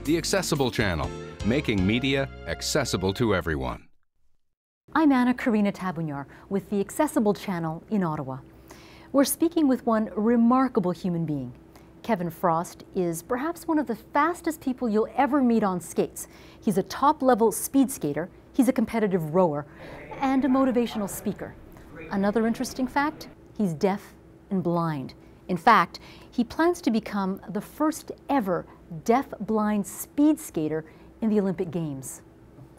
The Accessible Channel, making media accessible to everyone. I'm Anna Karina Tabunyar with the Accessible Channel in Ottawa. We're speaking with one remarkable human being. Kevin Frost is perhaps one of the fastest people you'll ever meet on skates. He's a top-level speed skater, he's a competitive rower, and a motivational speaker. Another interesting fact, he's deaf and blind. In fact, he plans to become the first ever deaf-blind speed skater in the Olympic Games.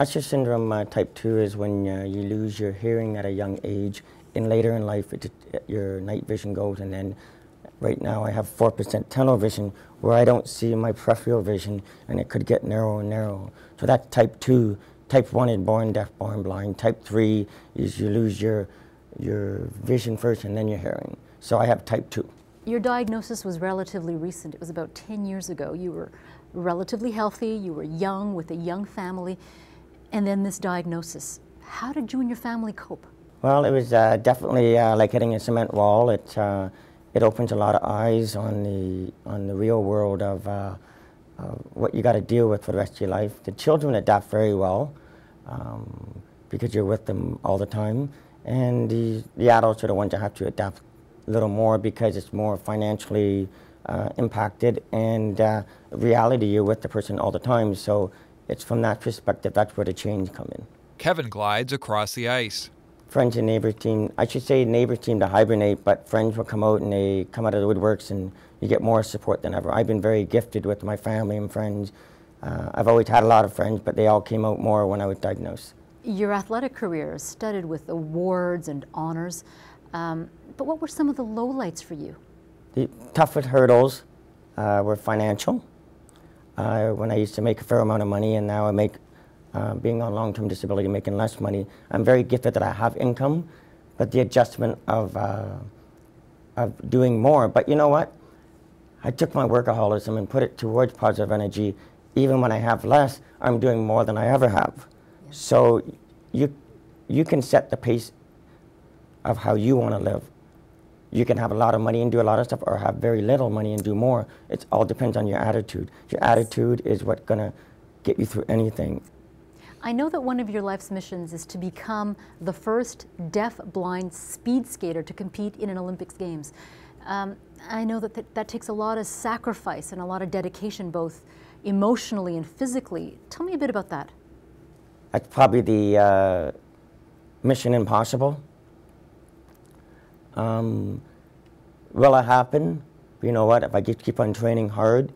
Usher syndrome type 2 is when you lose your hearing at a young age, and later in life your night vision goes, and then right now I have 4% tunnel vision where I don't see my peripheral vision, and it could get narrower and narrower. So that's type 2. Type 1 is born deaf, born blind. Type 3 is you lose your vision first and then your hearing. So I have type 2. Your diagnosis was relatively recent. It was about 10 years ago. You were relatively healthy, you were young with a young family, and then this diagnosis. How did you and your family cope? Well, it was definitely like hitting a cement wall. It opens a lot of eyes on the real world of what you got to deal with for the rest of your life. The children adapt very well because you're with them all the time, and the adults are the ones that have to adapt a little more because it's more financially impacted, and reality, you're with the person all the time. So it's from that perspective, that's where the change come in. Kevin glides across the ice. Friends and neighbors team, I should say neighbors team to hibernate, but friends will come out and they come out of the woodworks and you get more support than ever. I've been very gifted with my family and friends. I've always had a lot of friends, but they all came out more when I was diagnosed. Your athletic career is studded with awards and honors, but what were some of the lowlights for you? The toughest hurdles were financial. When I used to make a fair amount of money, and now I make, being on long-term disability, making less money. I'm very gifted that I have income, but the adjustment of doing more. But you know what? I took my workaholism and put it towards positive energy. Even when I have less, I'm doing more than I ever have. Yeah. So you can set the pace of how you want to live. You can have a lot of money and do a lot of stuff, or have very little money and do more. It all depends on your attitude. Your attitude is what's going to get you through anything. I know that one of your life's missions is to become the first deaf-blind speed skater to compete in an Olympics Games. I know that that takes a lot of sacrifice and a lot of dedication, both emotionally and physically. Tell me a bit about that. That's probably the mission impossible. Will it happen? You know what, if I keep on training hard,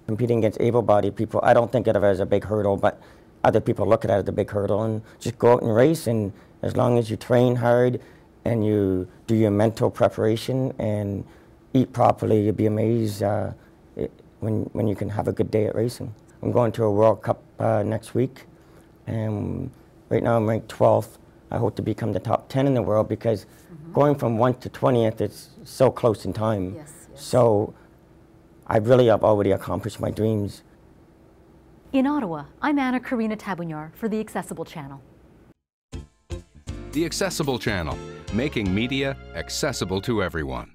competing against able-bodied people, I don't think of it as a big hurdle, but other people look at it as a big hurdle, and just go out and race, and as long as you train hard and you do your mental preparation and eat properly, you'll be amazed when you can have a good day at racing. I'm going to a World Cup next week, and right now I'm ranked 12th. I hope to become the top 10 in the world, because going from 1 to 20th, it's so close in time. Yes, yes. So I've already accomplished my dreams. In Ottawa, I'm Anna Karina Tabunyar for the Accessible Channel. The Accessible Channel, making media accessible to everyone.